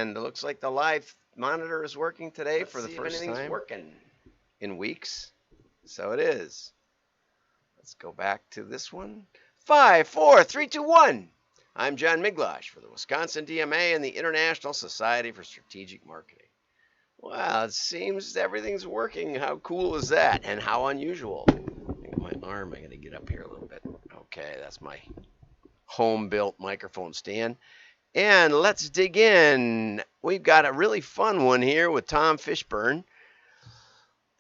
and it looks like the live monitor is working today for the first time working in weeks. So it is. Let's go back to this one. 5, 4, 3, 2, 1. I'm John Miglosh for the Wisconsin DMA and the International Society for Strategic Marketing. Well, it seems everything's working. How cool is that? And how unusual. My arm, I gotta get up here a little bit. Okay, that's my home-built microphone stand. And let's dig in. We've got a really fun one here with Tom Fishburne.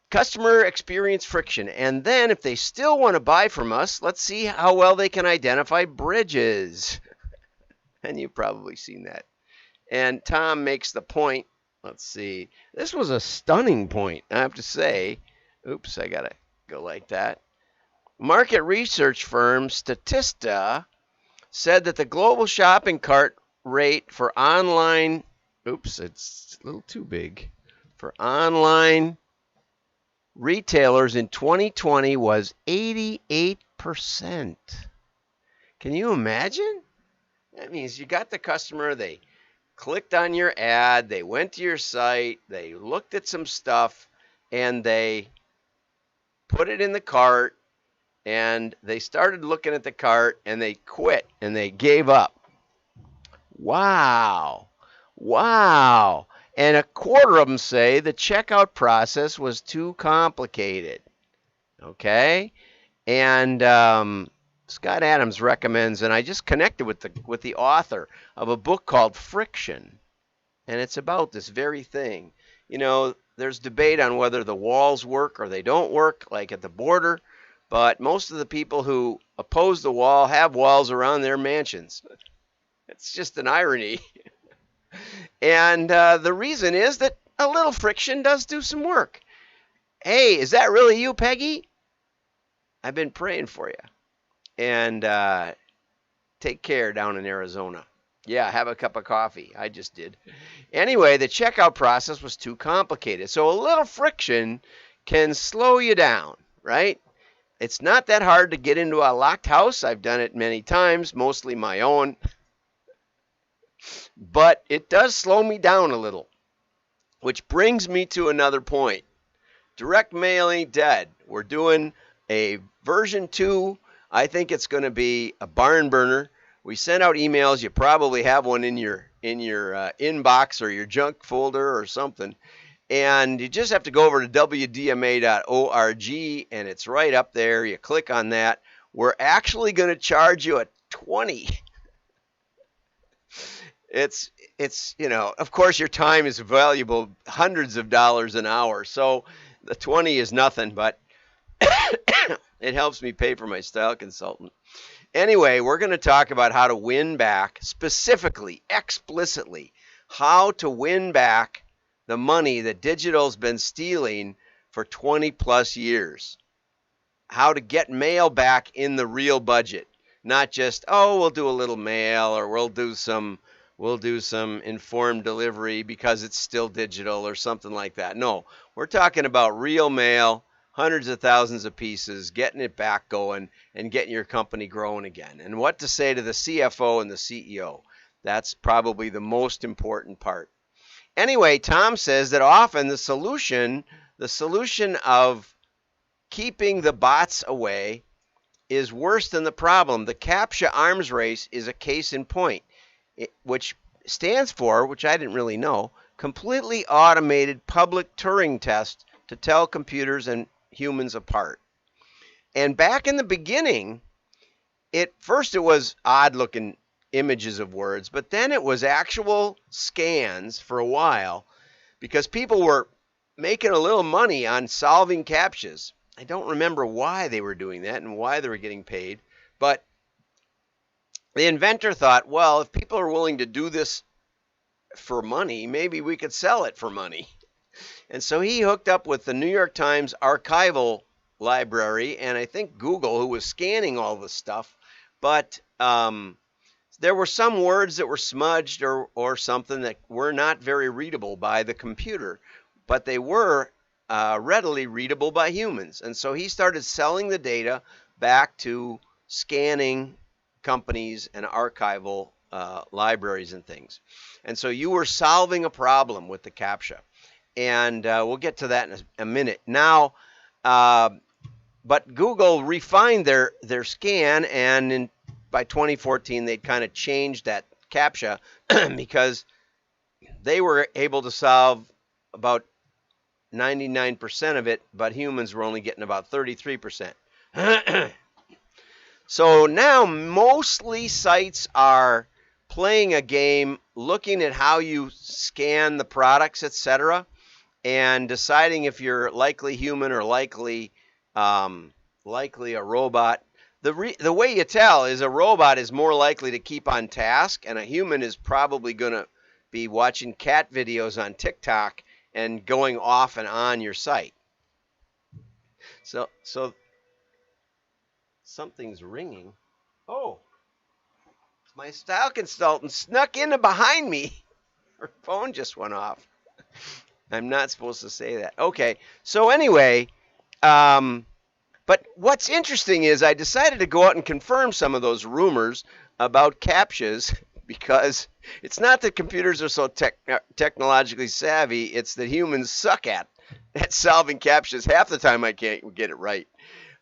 Customer experience friction. And then if they still want to buy from us, let's see how well they can identify bridges. And you've probably seen that. And Tom makes the point. Let's see. This was a stunning point, I have to say. Oops, I got to go like that. Market research firm Statista said that the global shopping cart rate for online, oops, it's a little too big, for online retailers in 2020 was 88%. Can you imagine? That means you got the customer, they clicked on your ad, they went to your site, they looked at some stuff, and they put it in the cart, and they started looking at the cart, and they quit, and they gave up. Wow. Wow. And a quarter of them say the checkout process was too complicated. Okay? And Scott Adams recommends, and I just connected with the author of a book called Friction. And it's about this very thing. You know, there's debate on whether the walls work or they don't work, like at the border. But most of the people who oppose the wall have walls around their mansions. It's just an irony. And the reason is that a little friction does do some work. Hey, is that really you, Peggy? I've been praying for you. And take care down in Arizona. Yeah, have a cup of coffee. I just did. Anyway, the checkout process was too complicated. So a little friction can slow you down, right? It's not that hard to get into a locked house. I've done it many times, mostly my own. But it does slow me down a little, which brings me to another point. Direct mail ain't dead. We're doing a version 2. I think it's going to be a barn burner. We send out emails. You probably have one in your inbox or your junk folder or something. And you just have to go over to wdma.org, and it's right up there. You click on that. We're actually going to charge you a 20. It's you know, of course your time is valuable, hundreds of dollars an hour. So the 20 is nothing, but it helps me pay for my style consultant. Anyway, we're going to talk about how to win back, specifically, explicitly, how to win back the money that digital's been stealing for 20 plus years. How to get mail back in the real budget. Not just, oh, we'll do a little mail, or we'll do some informed delivery because it's still digital or something like that. No, we're talking about real mail, hundreds of thousands of pieces, getting it back going and getting your company growing again. And what to say to the CFO and the CEO. That's probably the most important part. Anyway, Tom says that often the solution of keeping the bots away is worse than the problem. The CAPTCHA arms race is a case in point, which stands for, which I didn't really know, completely automated public Turing test to tell computers and humans apart. And back in the beginning, first it was odd-looking images of words, but then it was actual scans for a while because people were making a little money on solving CAPTCHAs. I don't remember why they were doing that and why they were getting paid, but the inventor thought, well, if people are willing to do this for money, maybe we could sell it for money. And so he hooked up with the New York Times archival library and I think Google, who was scanning all this stuff, but there were some words that were smudged or something that were not very readable by the computer, but they were readily readable by humans. And so he started selling the data back to scanning companies and archival libraries and things. And so you were solving a problem with the CAPTCHA. And we'll get to that in a minute. Now, but Google refined their scan, and by 2014, they'd kind of changed that CAPTCHA because they were able to solve about 99% of it, but humans were only getting about 33%. So now mostly sites are playing a game, looking at how you scan the products, etc., and deciding if you're likely human or likely a robot. The way you tell is a robot is more likely to keep on task, and a human is probably going to be watching cat videos on TikTok and going off and on your site. So something's ringing. Oh, my style consultant snuck in behind me. Her phone just went off. I'm not supposed to say that. Okay, so anyway, but what's interesting is I decided to go out and confirm some of those rumors about CAPTCHAs, because it's not that computers are so technologically savvy, it's that humans suck at solving CAPTCHAs. Half the time I can't get it right.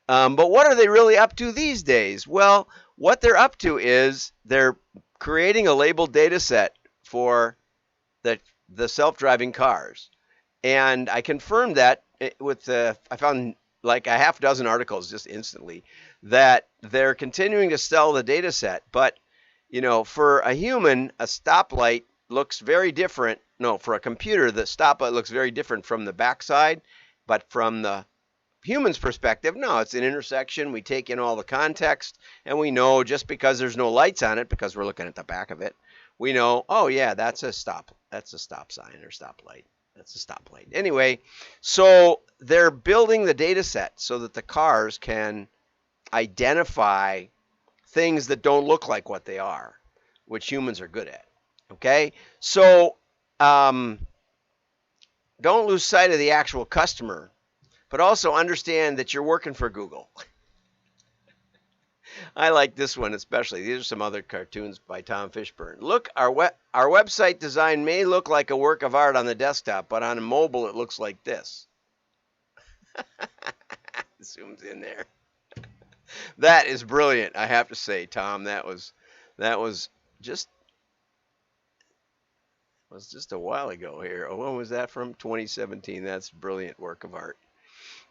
But what are they really up to these days? Well, what they're up to is they're creating a labeled data set for the self-driving cars. And I confirmed that with I found like a half dozen articles just instantly that they're continuing to sell the data set. But, you know, for a human, a stoplight looks very different. No, for a computer, the stoplight looks very different from the backside. But from the human's perspective, no, it's an intersection. We take in all the context, and we know just because there's no lights on it, because we're looking at the back of it, we know, oh yeah, that's a stop sign or stoplight. That's a stoplight. Anyway, so they're building the data set so that the cars can identify things that don't look like what they are, which humans are good at. Okay, so don't lose sight of the actual customer, but also understand that you're working for Google. I like this one especially. These are some other cartoons by Tom Fishburne. Look, our website design may look like a work of art on the desktop, but on a mobile it looks like this. Zooms in there. That is brilliant, I have to say, Tom. That was just a while ago here. Oh, when was that from? 2017. That's brilliant work of art.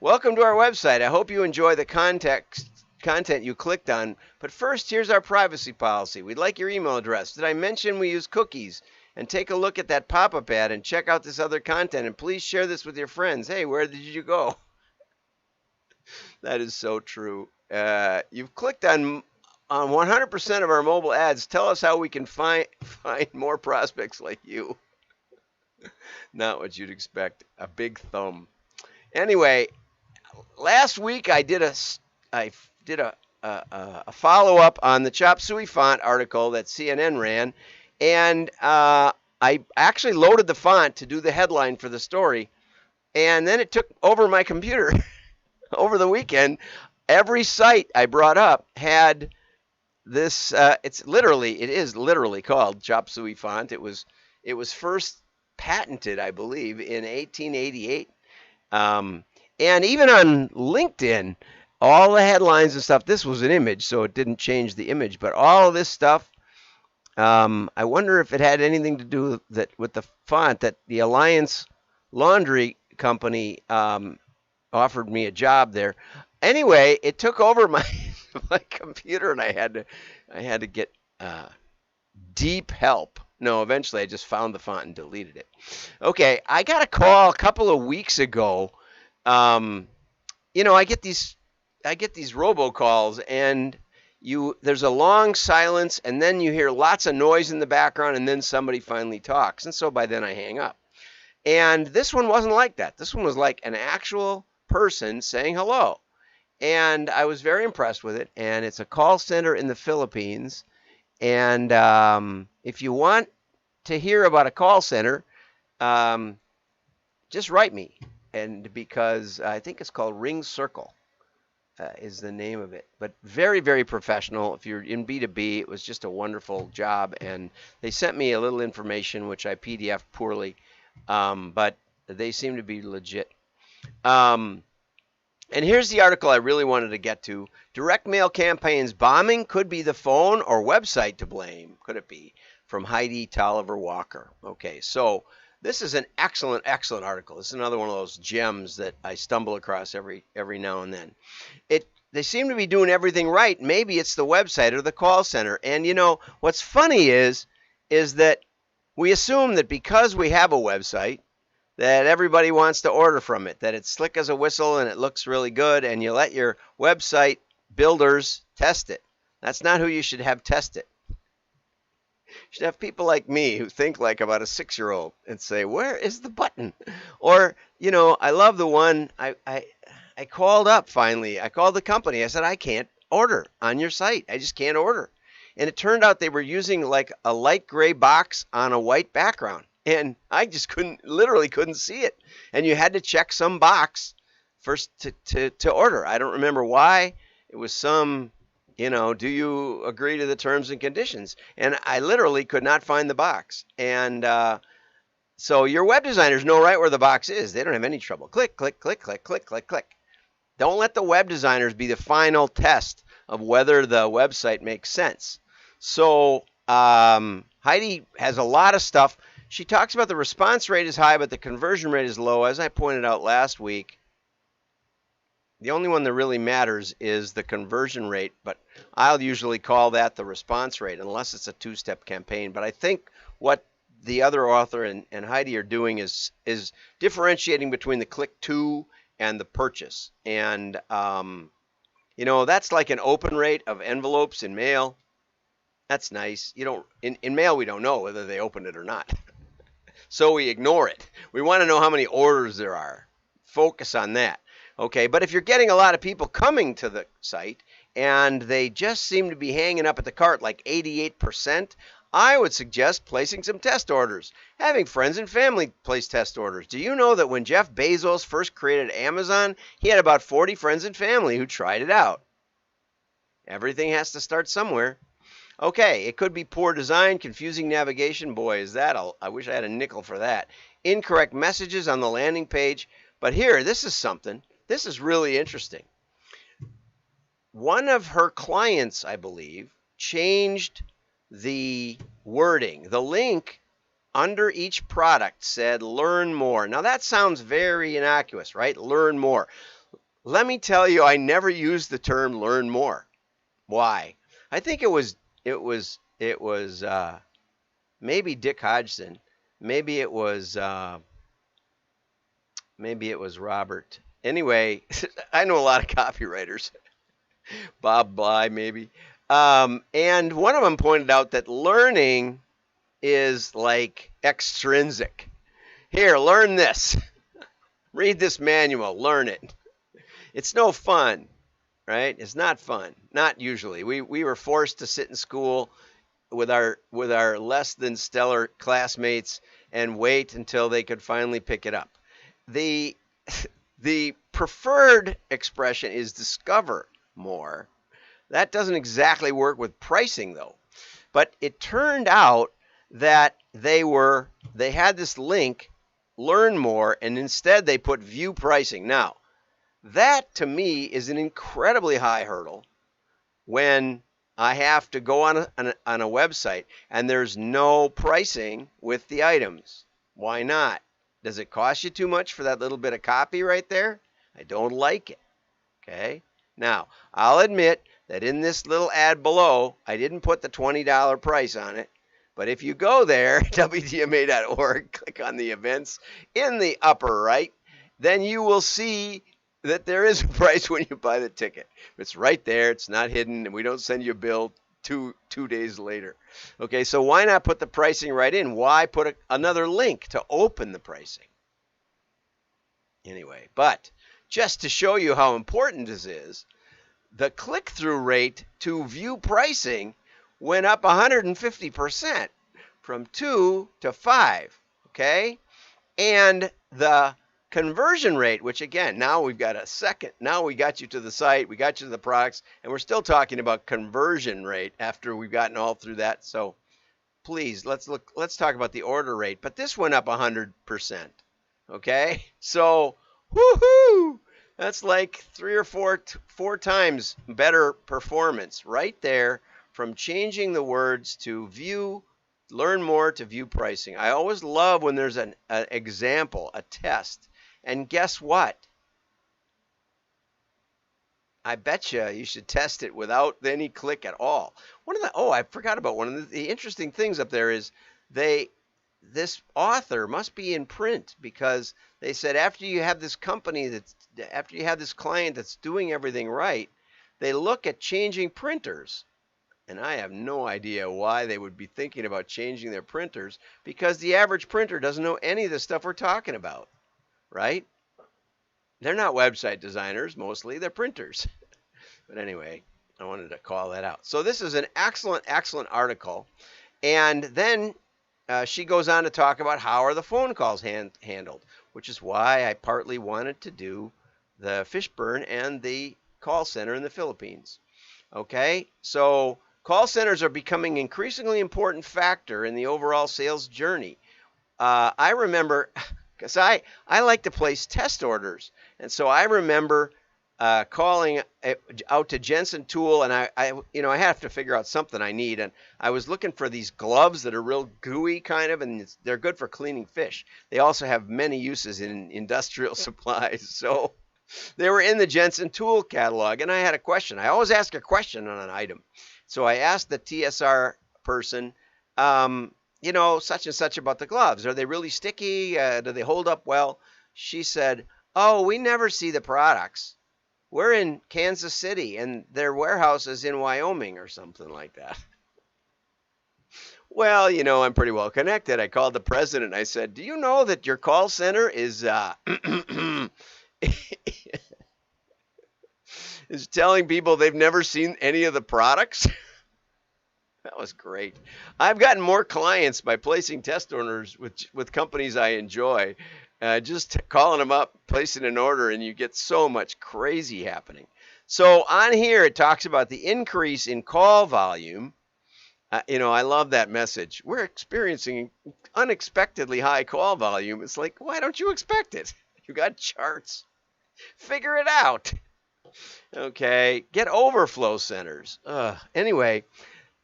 Welcome to our website. I hope you enjoy the content you clicked on. But first, here's our privacy policy. We'd like your email address. Did I mention we use cookies? And take a look at that pop-up ad and check out this other content. And please share this with your friends. Hey, where did you go? That is so true. You've clicked on 100% of our mobile ads. Tell us how we can find more prospects like you. Not what you'd expect. A big thumb. Anyway, last week I did a follow-up on the Chop Suey font article that CNN ran, and I actually loaded the font to do the headline for the story, and then it took over my computer. Over the weekend, every site I brought up had this. It is literally called Chop Suey font. It was first patented, I believe, in 1888. And even on LinkedIn, all the headlines and stuff, this was an image, so it didn't change the image. But all of this stuff, I wonder if it had anything to do with the font that the Alliance Laundry Company offered me a job there. Anyway, it took over my computer, and I had to get deep help. No, eventually I just found the font and deleted it. Okay, I got a call a couple of weeks ago. I get these robocalls, and there's a long silence, and then you hear lots of noise in the background, and then somebody finally talks. And so by then I hang up. And this one wasn't like that. This one was like an actual person saying hello. And I was very impressed with it. And it's a call center in the Philippines. And if you want to hear about a call center, just write me. And because I think it's called Ring Circle. is the name of it. But very, very professional. If you're in B2B, it was just a wonderful job. And they sent me a little information, which I PDF'd poorly, but they seem to be legit. And here's the article I really wanted to get to. Direct mail campaigns bombing, could be the phone or website to blame. Could it be? From Heidi Tolliver Walker. Okay, so this is an excellent, excellent article. This is another one of those gems that I stumble across every now and then. They seem to be doing everything right. Maybe it's the website or the call center. And you know, what's funny is that we assume that because we have a website, that everybody wants to order from it, that it's slick as a whistle and it looks really good, and you let your website builders test it. That's not who you should have test it. You should have people like me who think like about a 6-year-old and say, where is the button? Or, you know, I love the one, I called up finally. I called the company. I said, I can't order on your site. I just can't order. And it turned out they were using like a light gray box on a white background. And I just literally couldn't see it. And you had to check some box first to order. I don't remember why. It was some, you know, do you agree to the terms and conditions? And I literally could not find the box. And so your web designers know right where the box is. They don't have any trouble. Click, click, click, click, click, click, click. Don't let the web designers be the final test of whether the website makes sense. So Heidi has a lot of stuff. She talks about the response rate is high, but the conversion rate is low. As I pointed out last week, the only one that really matters is the conversion rate, but I'll usually call that the response rate unless it's a two-step campaign. But I think what the other author and Heidi are doing is differentiating between the click to and the purchase. And, you know, that's like an open rate of envelopes in mail. That's nice. You don't, in mail, we don't know whether they opened it or not. So we ignore it. We want to know how many orders there are. Focus on that. Okay, but if you're getting a lot of people coming to the site and they just seem to be hanging up at the cart like 88%, I would suggest placing some test orders. Having friends and family place test orders. Do you know that when Jeff Bezos first created Amazon, he had about 40 friends and family who tried it out? Everything has to start somewhere. Okay, it could be poor design, confusing navigation. Boy, is that I wish I had a nickel for that. Incorrect messages on the landing page. But here, this is something. This is really interesting. One of her clients, I believe, changed the wording. The link under each product said learn more. Now that sounds very innocuous, right? Learn more. Let me tell you, I never used the term learn more. Why? I think it was maybe Dick Hodgson. Maybe it was Robert. Anyway, I know a lot of copywriters. Bob Bly, maybe. And one of them pointed out that learning is like extrinsic. Here, learn this. Read this manual. Learn it. It's no fun, right? It's not fun. Not usually. We were forced to sit in school with our less than stellar classmates and wait until they could finally pick it up. The preferred expression is discover more. That doesn't exactly work with pricing though. But it turned out that they had this link, learn more, and instead they put view pricing. Now, that to me is an incredibly high hurdle when I have to go on a website and there's no pricing with the items. Why not? Does it cost you too much for that little bit of copy right there? I don't like it. Okay? Now, I'll admit that in this little ad below, I didn't put the $20 price on it. But if you go there, wdma.org, click on the events in the upper right, then you will see that there is a price when you buy the ticket. It's right there. It's not hidden, and we don't send you a bill two days later. Okay, so why not put the pricing right in? Why put another link to open the pricing? Anyway, but just to show you how important this is, the click-through rate to view pricing went up 150% from 2 to 5, okay? And the conversion rate, which again, now we've got a second. Now we got you to the site, we got you to the products, and we're still talking about conversion rate after we've gotten all through that. So please, let's talk about the order rate. But this went up 100%. Okay? So, woohoo! That's like 3 or 4 times better performance right there from changing the words to view, learn more to view pricing. I always love when there's an example, a test. And guess what? I bet you should test it without any click at all. I forgot about one of the interesting things up there is this author must be in print, because they said after you have this client that's doing everything right, they look at changing printers. And I have no idea why they would be thinking about changing their printers, because the average printer doesn't know any of the stuff we're talking about, right? They're not website designers, mostly. They're printers. But anyway, I wanted to call that out. So this is an excellent, excellent article. And then she goes on to talk about how are the phone calls handled, which is why I partly wanted to do the Fishburne and the call center in the Philippines. Okay, so call centers are becoming an increasingly important factor in the overall sales journey. I remember, because I like to place test orders, and so I remember calling out to Jensen Tool, and I have to figure out something I need, and I was looking for these gloves that are real gooey kind of, and they're good for cleaning fish. They also have many uses in industrial supplies, so they were in the Jensen Tool catalog, and I had a question. I always ask a question on an item. So I asked the TSR person, such and such about the gloves. Are they really sticky? Do they hold up well? She said, oh, we never see the products. We're in Kansas City, and their warehouse is in Wyoming or something like that. Well, I'm pretty well connected. I called the president. I said, do you know that your call center is is telling people they've never seen any of the products? That was great. I've gotten more clients by placing test orders with companies I enjoy. Just calling them up, placing an order, and you get so much crazy happening. So on here, it talks about the increase in call volume. I love that message. We're experiencing unexpectedly high call volume. It's like, why don't you expect it? You got charts. Figure it out. Okay, get overflow centers. Anyway,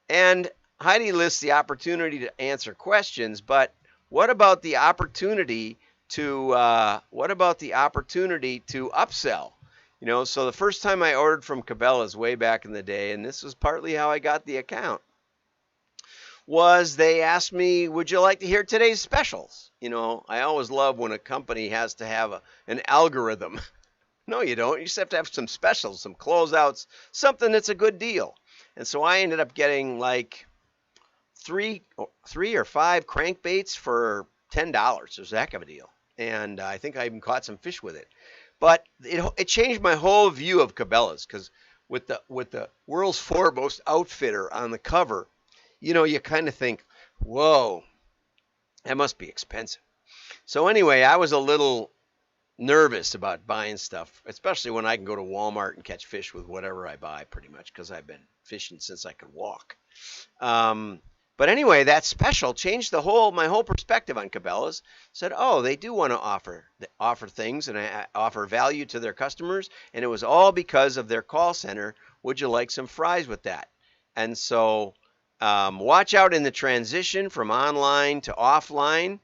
and Heidi lists the opportunity to answer questions, but what about the opportunity to upsell? So the first time I ordered from Cabela's way back in the day, and this was partly how I got the account, was they asked me, would you like to hear today's specials? I always love when a company has to have an algorithm. No, you don't. You just have to have some specials, some closeouts, something that's a good deal. And so I ended up getting like three or five crankbaits for $10. It was a heck of a deal. And I think I even caught some fish with it. But it changed my whole view of Cabela's, because with the world's foremost outfitter on the cover, you kind of think, whoa, that must be expensive. So anyway, I was a little nervous about buying stuff, especially when I can go to Walmart and catch fish with whatever I buy, pretty much, because I've been fishing since I could walk. But anyway, that special changed my whole perspective on Cabela's. Said, oh, they do want to offer things and offer value to their customers, and it was all because of their call center. Would you like some fries with that? And so watch out in the transition from online to offline.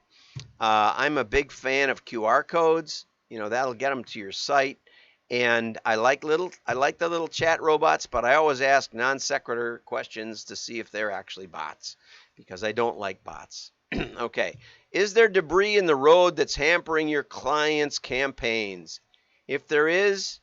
I'm a big fan of QR codes. That'll get them to your site. And I like the little chat robots, but I always ask non sequitur questions to see if they're actually bots, because I don't like bots. Okay. Is there debris in the road that's hampering your clients' campaigns? If there is,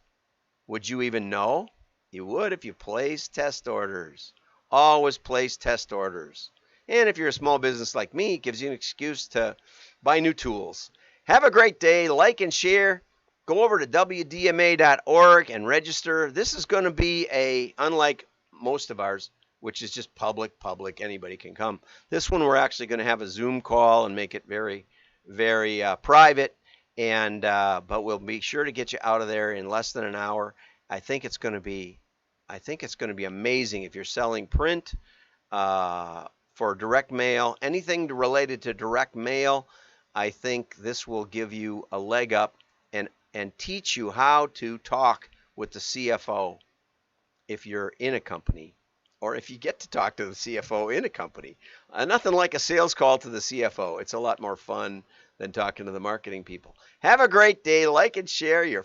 would you even know? You would if you place test orders. Always place test orders. And if you're a small business like me, it gives you an excuse to buy new tools. Have a great day. Like and share. Go over to wdma.org and register. This is going to be unlike most of ours, which is just public, anybody can come. This one we're actually going to have a Zoom call and make it very, very private. And but we'll be sure to get you out of there in less than an hour. I think it's going to be, I think it's going to be amazing if you're selling print for direct mail, anything related to direct mail. I think this will give you a leg up and teach you how to talk with the CFO if you're in a company, or if you get to talk to the CFO in a company. Nothing like a sales call to the CFO. It's a lot more fun than talking to the marketing people. Have a great day. Like and share. Your